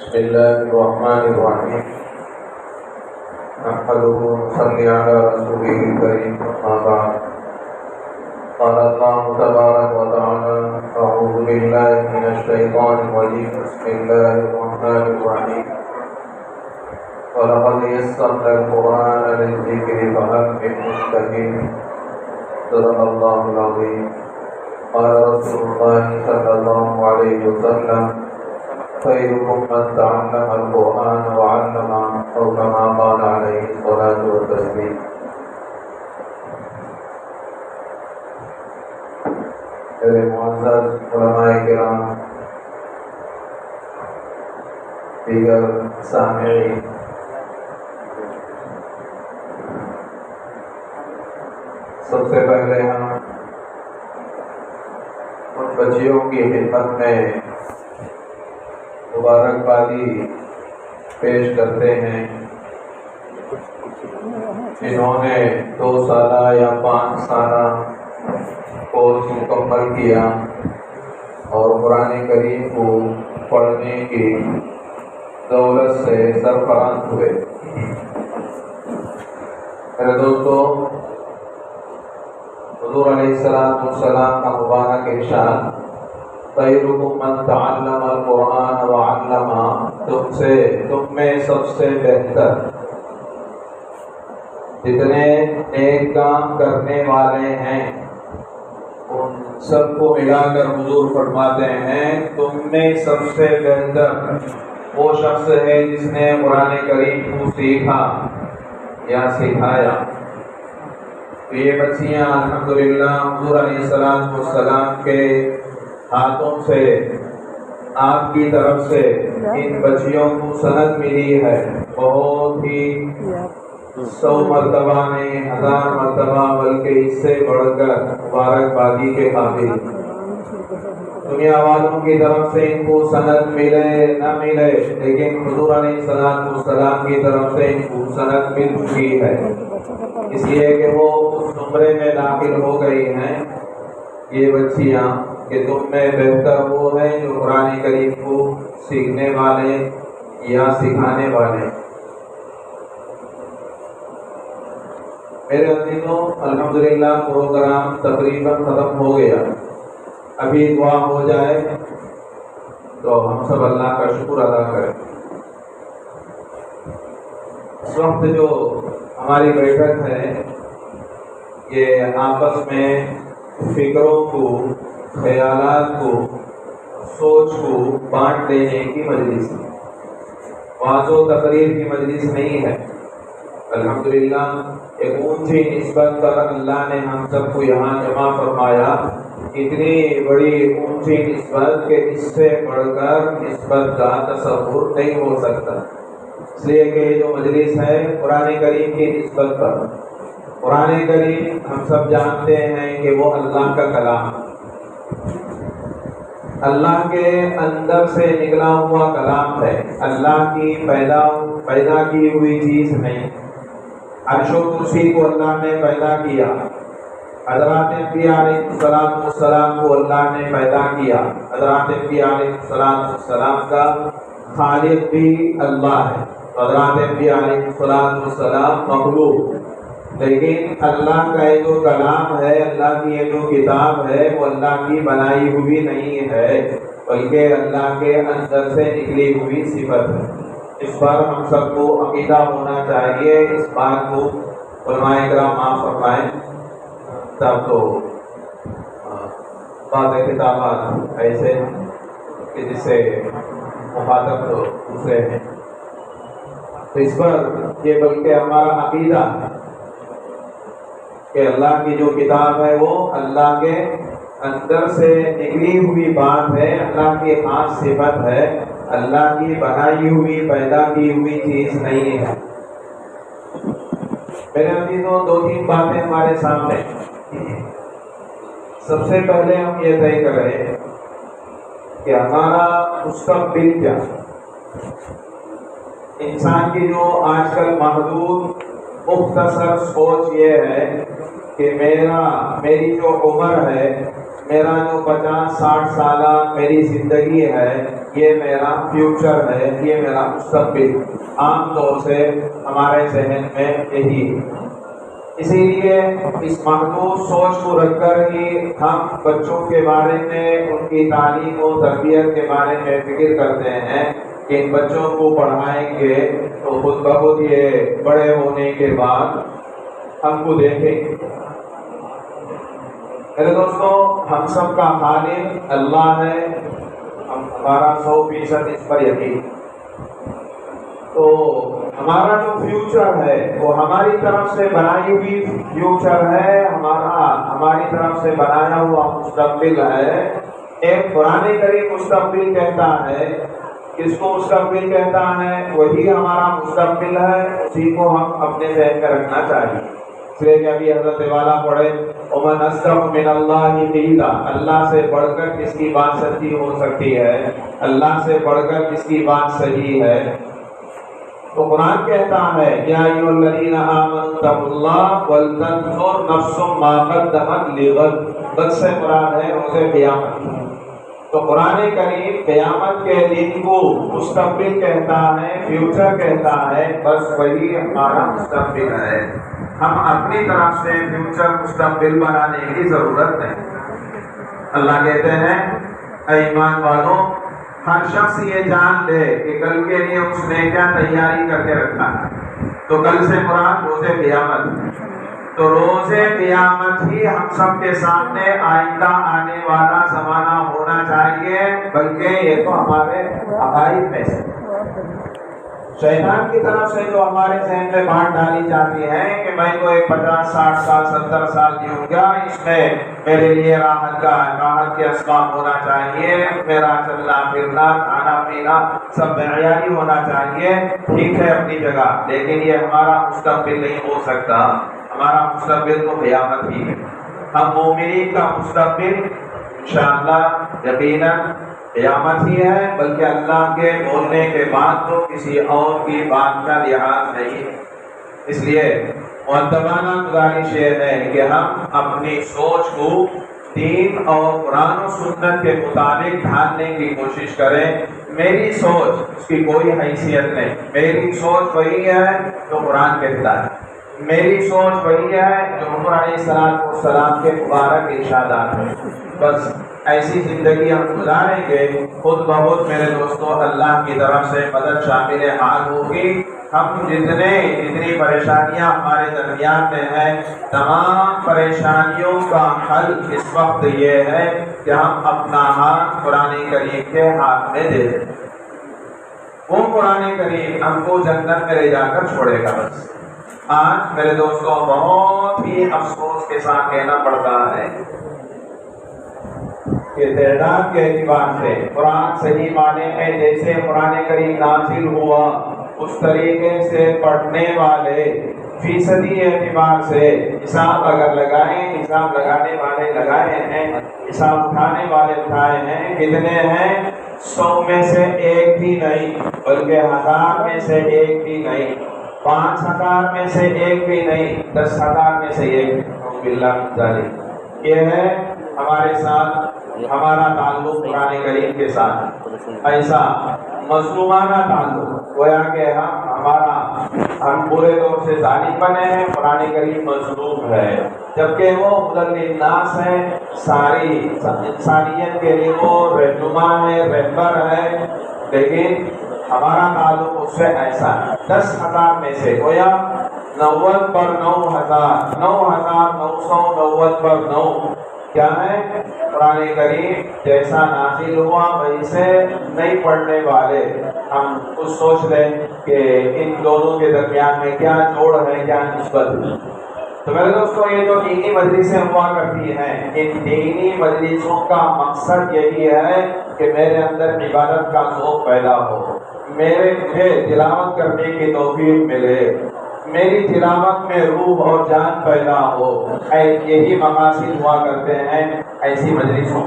بسم الله الرحمن الرحيم نحمده ونصلي على رسوله الكريم أما بعد قال الله تبارك وتعالى أعوذ بالله من الشيطان الرجيم بسم الله الرحمن الرحيم ولقد يسرنا القرآن للذكر فهل من مدكر صدق الله العظيم قال رسول الله صلى الله عليه وسلم خيركم من تعلم القرآن وعلمه أو كما قال عليه الصلاة والتسليم. میرے معزز علماء کرام، دیگر سامعین، سب سے پہلے ہم ان بچیوں کی خدمت میں مبارکبادی پیش کرتے ہیں جنہوں نے 2 سالہ یا 5 سالہ کورس مکمل کیا اور قرآن کریم کو پڑھنے کی دولت سے سرفراز ہوئے۔ میرے دوستو، حضور علیہ السلام کا مبارک ارشاد خیرکم من تعلم القرآن وعلمہ، تم میں سب سے بہتر جتنے نیک کام کرنے والے ہیں ان سب کو ملا کر حضور فرماتے ہیں تم میں سب سے بہتر وہ شخص ہے جس نے قرآن کریم کو سیکھا یا سکھایا۔ تو یہ بچیاں الحمدللہ حضور علیہ السلام کے ہاتھوں سے آپ کی طرف سے ان بچیوں کو سند ملی ہے، بہت ہی 100 مرتبہ نہیں 1000 مرتبہ بلکہ اس سے بڑھ کر مبارکبادی کے قابل۔ دنیا والوں کی طرف سے ان کو سند ملے نہ ملے، لیکن حضور علیہ السلام کی طرف سے ان کو سند مل چکی ہے، اس لیے کہ وہ اس زمرے میں داخل ہو گئی ہیں یہ بچیاں کہ تم میں بہتر وہ ہے جو قرآن کریم کو سیکھنے والے یا سکھانے والے۔ میرے عزیزوں، الحمدللہ پروگرام تقریباً ختم ہو گیا، ابھی دعا ہو جائے تو ہم سب اللہ کا شکر ادا کریں۔ اس وقت جو ہماری بیٹھک ہے یہ آپس میں فکروں کو، خیالات کو، سوچ کو بانٹ دینے کی مجلس ہے، وعظ و تقریر کی مجلس نہیں ہے۔ الحمدللہ ایک اونچی نسبت پر اللہ نے ہم سب کو یہاں جمع فرمایا، اتنی بڑی اونچی نسبت کہ اس سے بڑھ کر نسبت کا تصور نہیں ہو سکتا، اس لیے کہ جو مجلس ہے قرآن کریم کی نسبت پر۔ قرآن کریم ہم سب جانتے ہیں کہ وہ اللہ کا کلام، اللہ کے اندر سے نکلا ہوا کلام ہے، اللہ کی پیدا کی ہوئی چیز نہیں۔ عرش و کرسی کو اللہ نے پیدا کیا، حضرات انبیاء علیہ السلام کو اللہ نے پیدا کیا، حضرات انبیاء علیہ السلام کا خالق بھی اللہ ہے، حضرات انبیاء علیہ السلام مخلوق، لیکن اللہ کا یہ جو کلام ہے، اللہ کی یہ جو کتاب ہے وہ اللہ کی بنائی ہوئی نہیں ہے بلکہ اللہ کے اندر سے نکلی ہوئی صفت ہے۔ اس پر ہم سب کو عقیدہ ہونا چاہیے، اس بات کو علماء کرام معاف فرمائیں۔ تب تو بعض کتابات ایسے کہ جس سے مخاطب تو دوسرے ہیں، تو اس پر یہ بلکہ ہمارا عقیدہ ہے کہ اللہ کی جو کتاب ہے وہ اللہ کے اندر سے نکلی ہوئی بات ہے، اللہ کی خاص صفت ہے، اللہ کی بنائی ہوئی پیدا کی ہوئی چیز نہیں ہے۔ میرے عزیزوں، 2-3 باتیں ہمارے سامنے۔ سب سے پہلے ہم یہ طے کریں کہ ہمارا مستقبل کیا۔ انسان کی جو آج کل محدود مختصر سوچ یہ ہے کہ میری جو عمر ہے، میرا جو 50-60 سالہ میری زندگی ہے، یہ میرا فیوچر ہے، یہ میرا مستقبل عام طور سے ہمارے ذہن میں یہی ہے۔ اسی لیے اس محدود سوچ کو رکھ کر ہی ہم بچوں کے بارے میں، ان کی تعلیم و تربیت کے بارے میں فکر کرتے ہیں کہ ان بچوں کو پڑھائیں گے تو خود بخود یہ بڑے ہونے کے بعد ہم کو دیکھیں۔ میرے دوستوں، ہم سب کا خالق اللہ ہے، ہمارا 100% اس پر یقین۔ تو ہمارا جو فیوچر ہے وہ ہماری طرف سے بنائی ہوئی فیوچر ہے، ہماری طرف سے بنایا ہوا مستقبل ہے۔ ایک قرآن کریم مستقبل کہتا ہے، کس کو مستقبل کہتا ہے؟ وہی ہمارا مستقبل ہے، اسی کو ہم اپنے ذہن میں رکھنا چاہیے۔ اس لیے کہ ابھی حضرت والا پڑھے وَمَنْ أَصْدَقُ مِنَ اللَّهِ قِيلًا، اللہ سے بڑھ کر کس کی بات سچی ہو سکتی ہے، اللہ سے بڑھ کر کس کی بات صحیح ہے۔ تو قرآن کہتا ہے یا ایھا الذین آمنوا اتقوا اللہ ولتنظر نفس ما قدمت لغد، غد سے مراد ہے روز قیامت۔ تو قرآن کریم قیامت کے دن کو مستقبل کہتا ہے، فیوچر کہتا ہے، بس وہی ہمارا مستقبل ہے۔ ہم اپنی طرف سے فیوچر مستقبل بنانے کی ضرورت نہیں۔ اللہ کہتے ہیں اے ایمان والوں، ہر شخص یہ جان لے کہ کل کے لیے اس نے کیا تیاری کر کے رکھا ہے۔ تو کل سے مراد روز قیامت۔ تو روز قیامت ہی ہم سب کے سامنے آئندہ آنے والا زمانہ ہونا چاہیے، بلکہ یہ تو ہمارے عقائد میں سے شیطان کی طرف سے جو ہمارے ذہن میں بات ڈالی جاتی ہے کہ میں تو ایک 50-60 سال 70 سال جیوں گا، اس میں میرے لیے راحت کے اسباب ہونا چاہیے، میرا چلنا پھرنا کھانا پینا سب معیاری ہونا چاہیے۔ ٹھیک ہے اپنی جگہ، لیکن یہ ہمارا مستقبل نہیں ہو سکتا۔ ہمارا مستقبل تو قیامت ہی ہے۔ ہم مومنین کا مستقبل انشاءاللہ یقیناً قیامت ہی ہے، بلکہ اللہ کے بولنے کے بعد تو کسی اور کی بات کا لحاظ نہیں ہے۔ اس لیے مؤدبانہ گزارش یہ ہے کہ ہم اپنی سوچ کو دین اور قرآن و سنت کے مطابق ڈھالنے کی کوشش کریں۔ میری سوچ اس کی کوئی حیثیت نہیں، میری سوچ وہی ہے جو قرآن کہتا ہے، میری سوچ وہی ہے جو حضور علیہ السلام کے مبارک ارشادات ہیں۔ بس ایسی زندگی ہم گزاریں گے، خود بخود میرے دوستوں اللہ کی طرف سے مدد شامل حال ہوگی۔ ہم جتنی پریشانیاں ہمارے درمیان میں ہیں، تمام پریشانیوں کا حل اس وقت یہ ہے کہ ہم اپنا ہاتھ قرآن کریم کے ہاتھ میں دے دیں۔ وہ قرآن کریم ہم کو جنت میں لے جا کر چھوڑے گا۔ بس آج میرے دوستوں بہت ہی افسوس کے ساتھ کہنا پڑتا ہے کہ تعداد کے اعتبار سے قرآن صحیح معنی میں جیسے قرآن کریم نازل ہوا اس طریقے سے پڑھنے والے فیصدی اعتبار سے حساب اگر لگائیں، حساب لگانے والے لگائے ہیں، حساب اٹھانے والے اٹھائے ہیں، کتنے ہیں؟ 100 میں سے ایک بھی نہیں، بلکہ 1000 میں سے ایک بھی نہیں، 5000 میں سے ایک بھی نہیں، 10,000 میں سے ایک بھی۔ یہ ہے ہمارے ساتھ ہمارا تعلق قرآن کریم کے ساتھ، ایسا مظلومانہ تعلق، گویا کہ ہم پورے طور سے ظالم بنے ہیں، قرآن کریم مظلوم ہے، جبکہ وہ ہدی للناس ہے، ساری انسانیت کے لیے وہ رہنما ہے، رہبر ہے، لیکن ہمارا تعلق اس سے ایسا ہے۔ 10,000 میں سے گویا 90 پر 9,000، 9,990 پر 9 کیا ہے؟ قرآن کریم جیسا نازل ہوا ویسے نہیں پڑھنے والے۔ ہم کچھ سوچ لیں کہ ان دونوں کے درمیان میں کیا جوڑ ہے، کیا نسبت ہے۔ تو میرے دوستوں یہ جو دینی مجلسیں ہوا کرتی ہیں، ان دینی مجلسوں کا مقصد یہی ہے کہ میرے اندر عبادت کا ذوق پیدا ہو، مجھے تلاوت کرنے کی توفیق ملے، میری تلاوت میں روح اور جان پیدا ہو، یہی مقاصد ہوا کرتے ہیں ایسی مجلسوں۔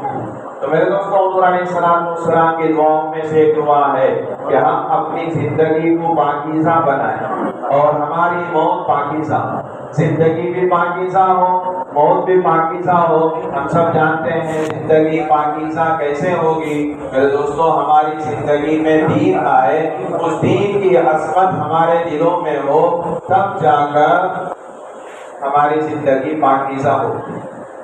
تو میرے دوستوں حضور علیہ السلام کی دعاؤں میں سے ایک دعا ہے کہ ہم اپنی زندگی کو پاکیزہ بنائیں اور ہماری موت پاکیزہ۔ زندگی بھی پاکیزہ ہو، موت بھی پاکیزہ ہو۔ ہم سب جانتے ہیں زندگی پاکیزہ کیسے ہوگی؟ میرے دوستو، ہماری زندگی میں دین آئے، اس دین کی عظمت ہمارے دلوں میں ہو، تب جا کر ہماری زندگی پاکیزہ ہو۔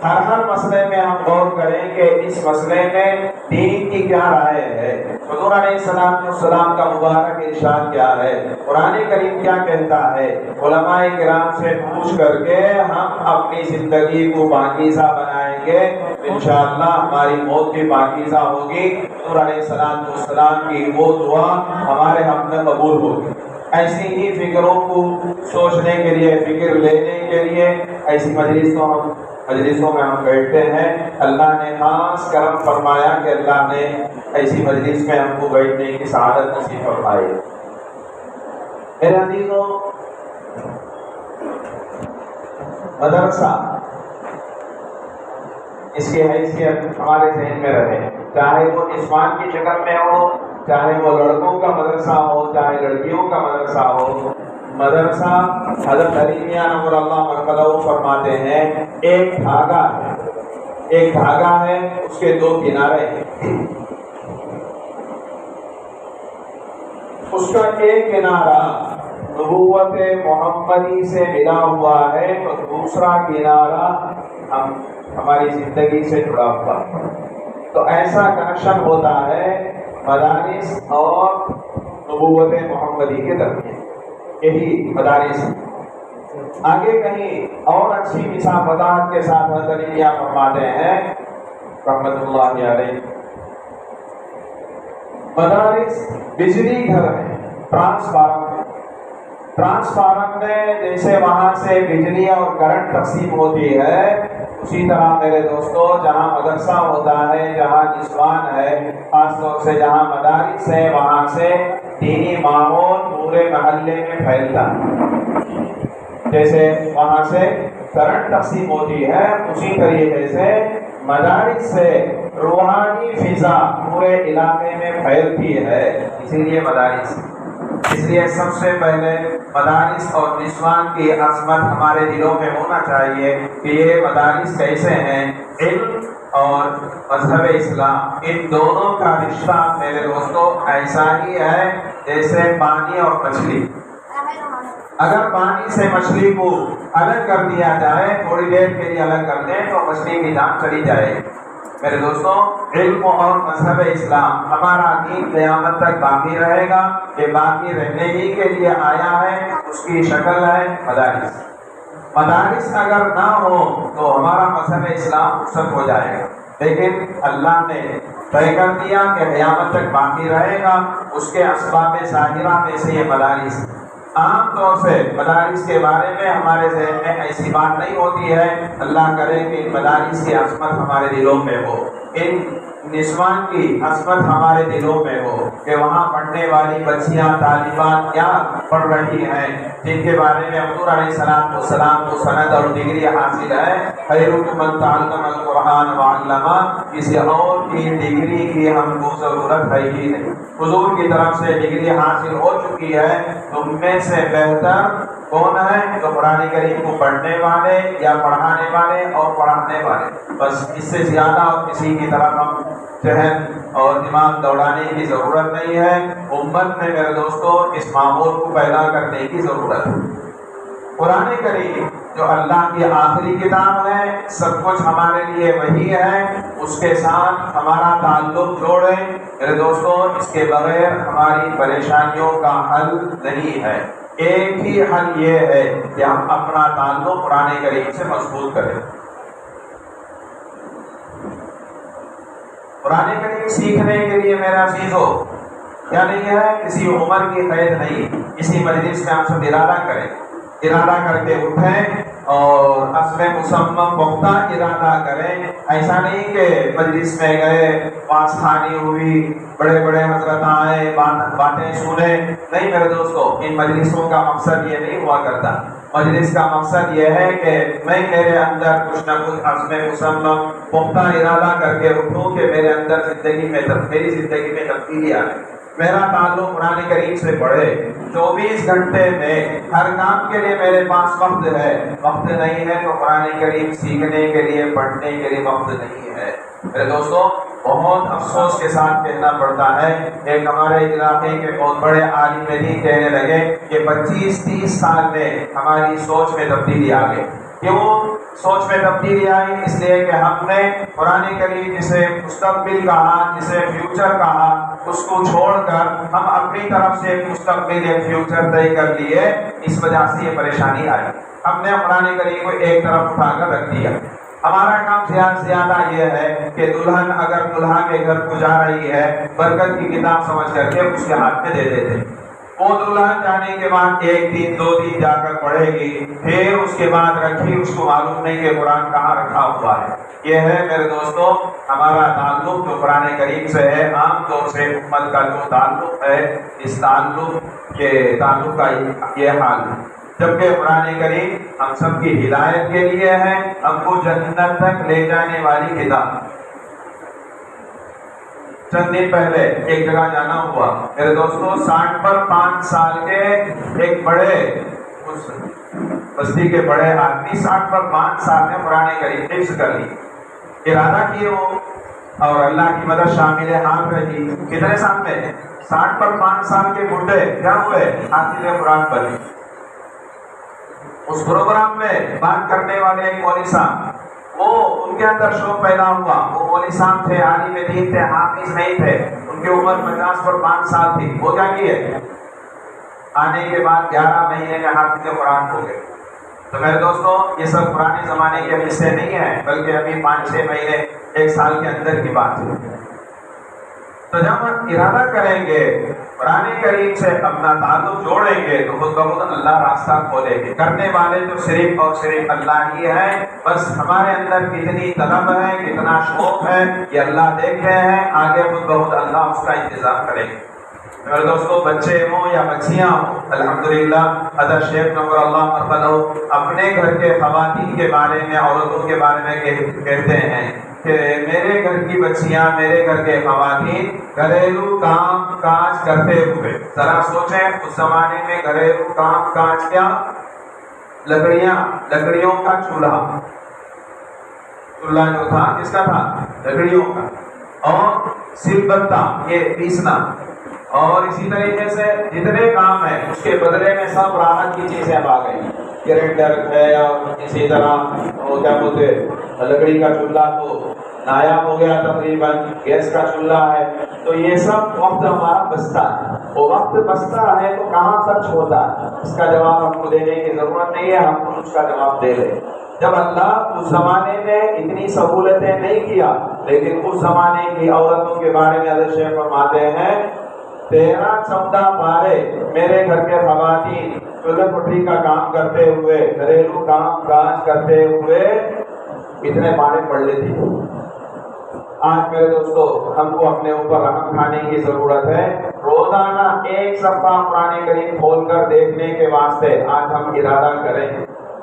ہر مسئلے میں ہم غور کریں کہ اس مسئلے میں دین کی کیا رائے ہے، حضور علیہ السلام کا مبارک ارشاد کیا ہے، قرآن کریم کیا کہتا ہے۔ علماء کرام سے پوچھ کر کے ہم اپنی زندگی کو پاکیزہ بنائیں گے، انشاءاللہ ہماری موت بھی پاکیزہ ہوگی، حضور علیہ السلام کی وہ دعا ہمارے حق میں قبول ہوگی۔ ایسی ہی فکروں کو سوچنے کے لیے، فکر لینے کے لیے ایسی مجلسوں میں ہم بیٹھتے ہیں۔ اللہ نے خاص کرم فرمایا کہ اللہ نے ایسی مجلس میں ہم کو بیٹھنے کی سعادت نصیب فرمائی۔ میرے عزیزوں، مدرسہ اس کی حیثیت ہمارے ذہن میں رہے، چاہے وہ عثمان کی شکل میں ہو، چاہے وہ لڑکوں کا مدرسہ ہو، چاہے لڑکیوں کا مدرسہ ہو۔ مدرسہ حضرت علی میاں نور اللہ مرکزہ فرماتے ہیں ایک دھاگا ہے، اس کے دو کنارے ہیں۔ اس کا ایک کنارہ نبوت محمدی سے ملا ہوا ہے اور دوسرا کنارہ ہماری زندگی سے جڑا ہوا ہے۔ تو ایسا کنیکشن ہوتا ہے مدارس اور نبوت محمدی کے درمیان، یہی مدارس۔ آگے کہیں اور اچھی مثال وضاحت کے ساتھ حضرت علی فرماتے ہیں رحمت اللہ علیہ، مدارس بجلی گھر ہے، ٹرانسفارم میں جیسے وہاں سے بجلی اور کرنٹ تقسیم ہوتی ہے، اسی طرح میرے دوستو جہاں مدرسہ ہوتا ہے، جہاں نسوان ہے، خاص طور سے جہاں مدارس ہے، وہاں سے دینی ماحول پورے محلے میں پھیلتا ہے۔ جیسے وہاں سے کرنٹ تقسیم ہوتی ہے، اسی طریقے سے مدارس سے روحانی فضا پورے علاقے میں پھیلتی ہے، اسی لیے مدارس۔ اس لیے سب سے پہلے مدارس اور نسوان کی عظمت ہمارے دلوں میں ہونا چاہیے کہ یہ مدارس کیسے ہیں۔ علم اور مذہب اسلام، ان دونوں کا رشتہ میرے دوستوں ایسا ہی ہے جیسے پانی اور مچھلی۔ اگر پانی سے مچھلی کو الگ کر دیا جائے، تھوڑی دیر کے لیے الگ کر دیں تو مچھلی کی جان چلی جائے۔ میرے دوستوں، علم اور مذہب اسلام، ہمارا دین قیامت تک باقی رہے گا، یہ باقی رہنے ہی کے لیے آیا ہے، اس کی شکل ہے مدارس۔ مدارس اگر نہ ہو تو ہمارا مذہب اسلام رخصت ہو جائے گا، لیکن اللہ نے طے کر دیا کہ قیامت تک باقی رہے گا، اس کے اسباب ظاہرہ میں سے یہ مدارس۔ عام طور سے مدارس کے بارے میں ہمارے ذہن میں ایسی بات نہیں ہوتی ہے، اللہ کرے کہ ان مدارس کی عظمت ہمارے دلوں میں ہو، ان نسوان کی عظمت ہمارے دلوں میں ہو کہ وہاں پڑھنے والی بچیاں طالبات کیا پڑھ رہی ہیں، جن کے بارے میں حضور علیہ السلام کو سند اور ڈگری حاصل ہے۔ خیرکم من تعلم القرآن وعلمہ، کسی اور کی ڈگری کی ہم کو ضرورت ہے ہی نہیں، حضور کی طرف سے ڈگری حاصل ہو چکی ہے۔ تم میں سے بہتر کون ہے؟ تو قرآن کریم کو پڑھنے والے یا پڑھانے والے اور پڑھانے والے، بس اس سے زیادہ اور کسی کی طرف ہم ذہن اور دماغ دوڑانے کی ضرورت نہیں ہے۔ امت میں میرے دوستوں اس ماحول کو پیدا کرنے کی ضرورت ہے۔ قرآن کریم جو اللہ کی آخری کتاب ہے، سب کچھ ہمارے لیے وہی ہے، اس کے ساتھ ہمارا تعلق جوڑیں میرے دوستوں، اس کے بغیر ہماری پریشانیوں کا حل نہیں ہے۔ ایک ہی حل یہ ہے کہ ہم اپنا تعلق قرآن کریم سے مضبوط کریں۔ قرآن کریم سیکھنے کے لیے میرا عزیزو کیا نہیں ہے، کسی عمر کی قید نہیں۔ اسی مجلس میں ہم سب ارادہ کریں، ارادہ کر کے اٹھیں اور عزم مصمم پختہ ارادہ کریں۔ ایسا نہیں کہ مجلس میں گئے، پاس خانی ہوئی، بڑے بڑے حضرت آئے، باتیں سنے، نہیں میرے دوستو، ان مجلسوں کا مقصد یہ نہیں ہوا کرتا۔ مجلس کا مقصد یہ ہے کہ میں میرے اندر کچھ نہ کچھ عزم مصمم پختہ ارادہ کر کے اٹھوں کہ میرے اندر میری زندگی میں تبدیلی آئے۔ میرا تعلق قرآن کریم سے بڑھے. 24 گھنٹے میں ہر کام کے لیے میرے پاس وقت ہے. وقت نہیں ہے تو قرآن کریم سیکھنے کے لیے پڑھنے کے لیے وقت نہیں ہے. میرے دوستوں بہت افسوس کے ساتھ کہنا پڑتا ہے، ایک ہمارے علاقے کے بہت بڑے عالم دین کہنے لگے کہ 25-30 سال میں ہماری سوچ میں تبدیلی آ گئی. کیوں سوچ میں تبدیلی آئی؟ اس لیے کہ ہم نے قرآن کریم جسے مستقبل کہا، جسے فیوچر کہا، اس کو چھوڑ کر ہم اپنی طرف سے ایک مستقبل ایک فیوچر طے کر لیے. اس وجہ سے یہ پریشانی آئی. ہم نے قرآن کریم کو ایک طرف اٹھا کر رکھ دیا. ہمارا کام زیادہ یہ ہے کہ دلہن اگر دلہا کے گھر کو جا رہی ہے برکت کی کتاب سمجھ کر کے اس کے ہاتھ میں دے دیتے. وہ دلہن جانے کے بعد 1 دن 2 دن جا کر پڑھے گی، پھر اس کے بعد رکھی، اس کو معلوم نہیں کہ قرآن کہاں رکھا ہوا ہے. یہ ہے میرے دوستوں ہمارا تعلق جو قرآن کریم سے ہے. عام طور سے امت کا جو تعلق ہے، اس تعلق کا یہ حال ہے. جبکہ قرآن کریم ہم سب کی ہدایت کے لیے ہے، ہم کو جنت تک لے جانے والی کتاب. چند دن پہلے ایک جگہ جانا ہوا میرے دوستوں. 60 پر 5 سال کے ایک بڑے اس بستی کے بڑے آدمی 60 پر 5 سال میں قرآن کریم حفظ کر لی. ارادہ کیے وہ اور اللہ کی مدد شامل حال رہی. کتنے سال میں؟ 60 پر 5 سال کے بڈھے کیا ہوئے؟ حافظ قرآن بنے. اس پروگرام میں بات کرنے والے ایک مولوی صاحب، وہ ان کے اندر شوق پیدا ہوا. وہ مولوی صاحب تھے، عالم دین تھے، حافظ نہیں تھے. ان کی عمر 50 پر 5 سال تھی. وہ کیا کیے؟ آنے کے بعد 11 مہینے میں حافظ قرآن ہو گئے. تو میرے دوستوں یہ سب پرانے زمانے کے حصے نہیں ہیں، بلکہ ابھی 5-6 مہینے 1 سال کے اندر کی بات ہے. تو جب ہم ارادہ کریں گے قرآن کریم سے اپنا تعلق جوڑیں گے تو خود بخود اللہ راستہ کھولے گے. کرنے والے تو صرف اور صرف اللہ ہی ہے. بس ہمارے اندر کتنی طلب ہے، کتنا شوق ہے، یہ اللہ دیکھ رہے ہیں. آگے خود بخود اللہ اس کا انتظام کرے گا. میرے دوستوں بچے ہوں یا بچیاں ہوں، الحمدللہ حضرت شیخ نور اللہ مرحبا اپنے گھر کے خواتین کے بارے میں، عورتوں کے بارے میں کہتے ہیں کہ میرے گھر کی بچیاں، میرے گھر کے خواتین گھریلو کام کاج کرتے ہوئے، ذرا سوچیں اس زمانے میں گھریلو کام کاج کیا؟ لکڑیوں کا چولہا جو تھا کس کا تھا؟ لکڑیوں کا. اور سل بتہ یہ پیسنا، اور اسی طریقے سے جتنے کام ہیں اس کے بدلے میں سب راحت کی چیزیں اب آ گئی. گرینڈر ہے اور اسی طرح وہ کیا بولتے لکڑی کا چولہا تو نایاب ہو گیا تقریباً. گیس کا چولہا ہے. تو یہ سب وقت ہمارا بچتا ہے. وہ وقت بچتا ہے تو کہاں خرچ ہوتا ہے؟ اس کا جواب ہم کو دینے کی ضرورت نہیں ہے، ہم کو اس کا جواب دے لیں. جب اللہ اس زمانے میں اتنی سہولتیں نہیں کیا، لیکن اس زمانے کی عورتوں کے بارے میں حضرت شیخ فرماتے ہیں 13-14 پارے میرے گھر کے خواتین چولہے پٹری کا کام کرتے ہوئے، گھریلو کام کاج کرتے ہوئے اتنے پارے پڑھ لیتی. آج میرے دوستو ہم کو اپنے اوپر رحم کھانے کی ضرورت ہے. روزانہ 1 صفحہ قرآن کریم کھول کر دیکھنے کے واسطے آج ہم ارادہ کریں،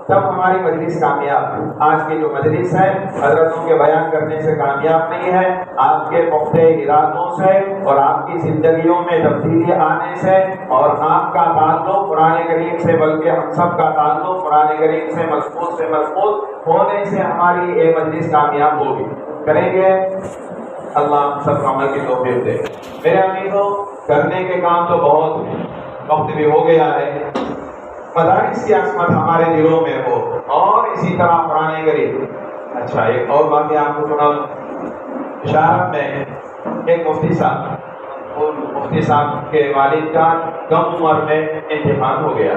تب ہماری مجلس کامیاب ہے. آج کی جو مجلس ہے حضرتوں کے بیان کرنے سے کامیاب نہیں ہے، آپ کے پختہ ارادوں سے اور آپ کی زندگیوں میں تبدیلی آنے سے اور آپ کا تعلق قرآن کریم سے، بلکہ ہم سب کا تعلق قرآن کریم سے مضبوط ہونے سے ہماری یہ مجلس کامیاب ہوگی. کریں گے اللہ سب عمل کی توفیق دے. میرے عزیزوں کرنے کے کام تو بہت ہیں، وقت بھی ہو گیا ہے. مدارس کی عظمت ہمارے دلوں میں ہو اور اسی طرح قرآن کریم. اچھا ایک اور بات آپ کو سنا. اشارت میں ایک مفتی صاحب کے والد کا کم عمر میں انتقال ہو گیا.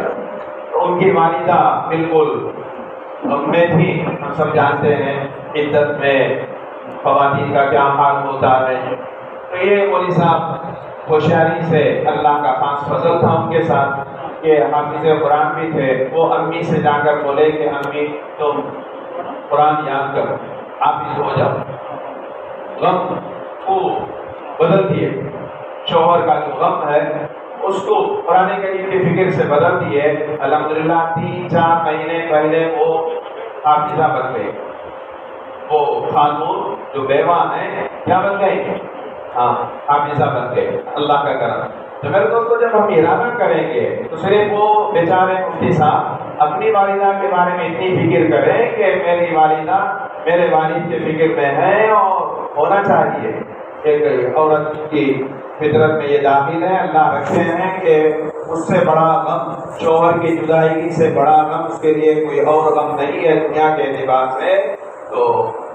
تو ان کی والدہ بالکل غم میں تھی. ہم سب جانتے ہیں عدت میں خواتین کا کیا حال ہوتا ہے. تو یہ مولوی صاحب ہوشیاری سے، اللہ کا خاص فضل تھا ان کے ساتھ کہ حافظ قرآن بھی تھے. وہ امی سے جا کر بولے کہ امی تم قرآن یاد کرو، حافظ ہو جاؤ. غم کو بدل دیے، شوہر کا جو غم ہے اس کو قرآن کریم کی فکر سے بدل دیے. الحمدللہ 3-4 مہینے پہلے وہ حافظہ بن گئی. وہ خاتون جو بیوہ ہیں کیا بن گئی؟ ہاں حافظہ بن گئے، اللہ کا کرم۔ تو میرے دوستوں جب ہم ارادہ کریں گے تو صرف وہ بیچارے مفتی صاحب اپنی والدہ کے بارے میں اتنی فکر کریں کہ میری والدہ میرے والد کے فکر میں ہے، اور ہونا چاہیے۔ ایک عورت کی فطرت میں یہ داخل ہے، اللہ رکھتے ہیں کہ اس سے بڑا غم، شوہر کی جدائی سے بڑا غم اس کے لیے کوئی اور غم نہیں ہے دنیا کے اعتبار سے۔ تو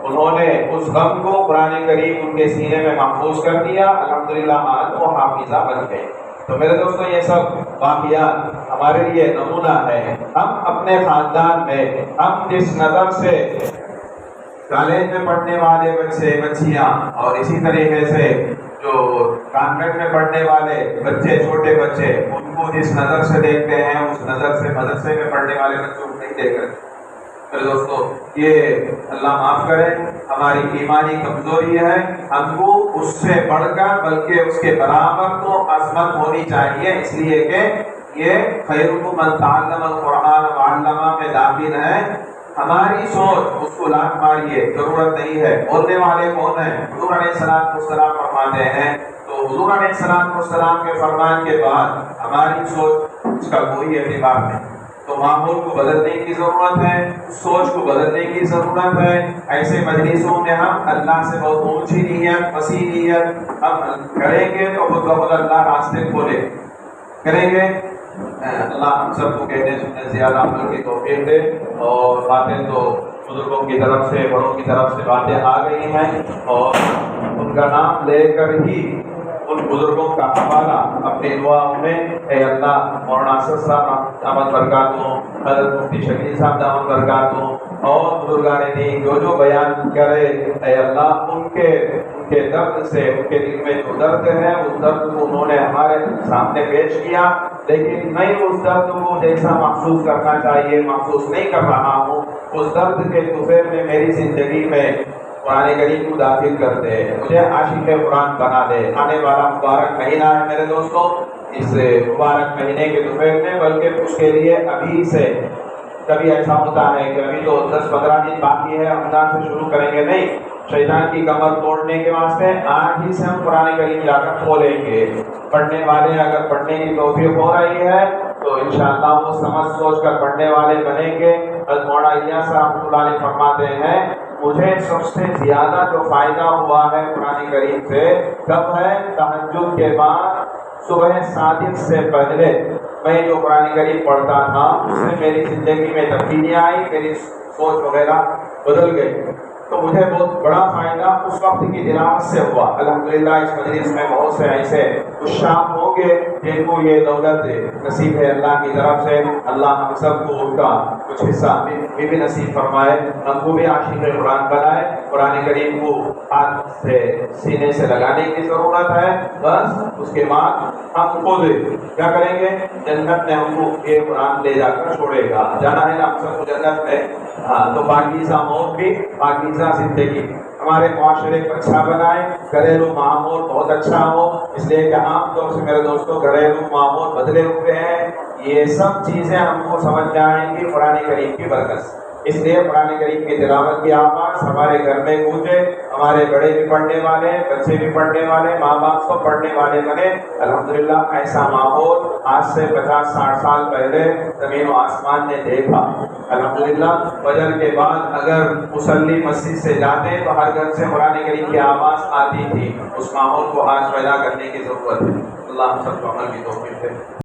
انہوں نے اس غم کو قرآن کریم ان کے سینے میں محفوظ کر دیا، الحمدللہ آج وہ حافظہ بن گئے۔ تو میرے دوستوں یہ سب واقعات ہمارے لیے نمونہ ہے۔ ہم اپنے خاندان میں ہم جس نظر سے کالج میں پڑھنے والے بچے بچیاں اور اسی طریقے سے جو کانوینٹ میں پڑھنے والے بچے چھوٹے بچے ان کو جس نظر سے دیکھتے ہیں اس نظر سے مدرسے میں پڑھنے والے بچوں کو نہیں دیکھ رہے۔ میرے دوستو یہ اللہ معاف کرے، ہماری ایمانی کمزوری ہے، ہم کو اس سے بڑھ کر بلکہ اس کے برابر تو عظمت ہونی چاہیے، اس لیے کہ یہ خیرکم من تعلم القرآن وعلمہ میں داخل ہے۔ ہماری سوچ اس کو لاکھ ماریے، ضرورت نہیں ہے۔ بولنے والے کون ہیں؟ حضور علیہ السلام فرماتے ہیں، تو حضور علیہ السلام کے فرمان کے بعد ہماری سوچ اس کا کوئی اعتبار نہیں۔ تو ماحول کو بدلنے کی ضرورت ہے، سوچ کو بدلنے کی ضرورت ہے۔ ایسے مجلسوں میں ہم اللہ سے بہت اونچی نیت، وسیع نیت ہم کریں گے تو خود بخود اللہ راستے کھولے کریں گے۔ اللہ ہم سب کو کہنے سننے زیادہ عمل کی توفیق دے، اور باتیں تو بزرگوں کی طرف سے بڑوں کی طرف سے باتیں آ گئی ہیں، اور ان کا نام لے کر ہی ان بزرگوں کا حوالہ اپنے دعاؤں میں، اے اللہ مولانا اسد صاحب دامت برکاتہ، حضرت مفتی شکیل صاحب دامت برکاتہ، اور بزرگان دین جو بیان کرے، اے اللہ ان کے درد سے، ان کے دل میں جو درد ہے اس درد کو انہوں نے ہمارے سامنے پیش کیا، لیکن میں اس درد کو جیسا محسوس کرنا چاہیے محسوس نہیں کر رہا ہوں۔ اس درد کے طفیل میں میری زندگی میں قرآن کریم کو داخل کر دے، مجھے عاشق قرآن بنا دے۔ آنے والا مبارک مہینہ ہے میرے دوستوں، اس مبارک مہینے کے دوپہر میں، بلکہ اس کے لیے ابھی سے کبھی ایسا ہوتا ہے کہ ابھی تو 10-15 دن باقی ہے، رمضان سے شروع کریں گے، نہیں، شیطان کی کمر توڑنے کے واسطے آج ہی سے ہم قرآن کریم جا کر کھولیں گے۔ پڑھنے والے اگر پڑھنے کی توفیق ہو رہی ہے تو انشاءاللہ وہ سمجھ سوچ کر پڑھنے والے بنیں گے۔ حضرت مولانا الیاس رحمۃ اللہ علیہ فرماتے ہیں، مجھے سب سے زیادہ جو فائدہ ہوا ہے قرآن کریم سے کب ہے؟ تہجد کے بعد صبح صادق سے پہلے میں جو قرآن کریم پڑھتا تھا اس سے میری زندگی میں تبدیلیاں آئی، میری سوچ وغیرہ بدل گئی۔ تو مجھے بہت بڑا فائدہ اس وقت کی تلاوت سے ہوا۔ الحمدللہ اس مجلس میں بہت سے ایسے شام ہوں گے جن کو یہ دولت نصیب ہے اللہ کی طرف سے۔ اللہ ہم سب کو ان کا کچھ حصہ بھی نصیب فرمائے، ہم کو بھی عاشق قرآن بنائے۔ قرآن کریم کو ہاتھ سے سینے سے لگانے کی ضرورت ہے، بس اس کے بعد ہم خود کیا کریں گے؟ جنت میں ہم کو یہ قرآن لے جا کر چھوڑے گا، جانا ہے نا ہم سب کو جنت میں۔ تو پاکیزہ موت بھی پاکیزہ زندگی ہمارے معاشرے کو اچھا بنائے، گھریلو ماحول بہت اچھا ہو، اس لیے کہ عام طور سے میرے دوستوں گھریلو ماحول بدلے ہوئے ہیں۔ یہ سب چیزیں ہم کو سمجھ میں آئیں گی قرآن کریم کی برکت سے۔ اس لیے قرآن کریم کی تلاوت کی آواز ہمارے گھر میں گونجے، ہمارے بڑے بھی پڑھنے والے، بچے بھی پڑھنے والے، ماں باپ سب پڑھنے والے بنے۔ الحمدللہ ایسا ماحول آج سے 50-60 سال پہلے زمین و آسمان نے دیکھا۔ الحمدللہ فجر کے بعد اگر مصلی مسجد سے جاتے تو ہر گھر سے قرآن کریم کی آواز آتی تھی۔ اس ماحول کو آج پیدا کرنے کی ضرورت ہے۔ اللہ ہم سب کو عمل کی توفیق دے۔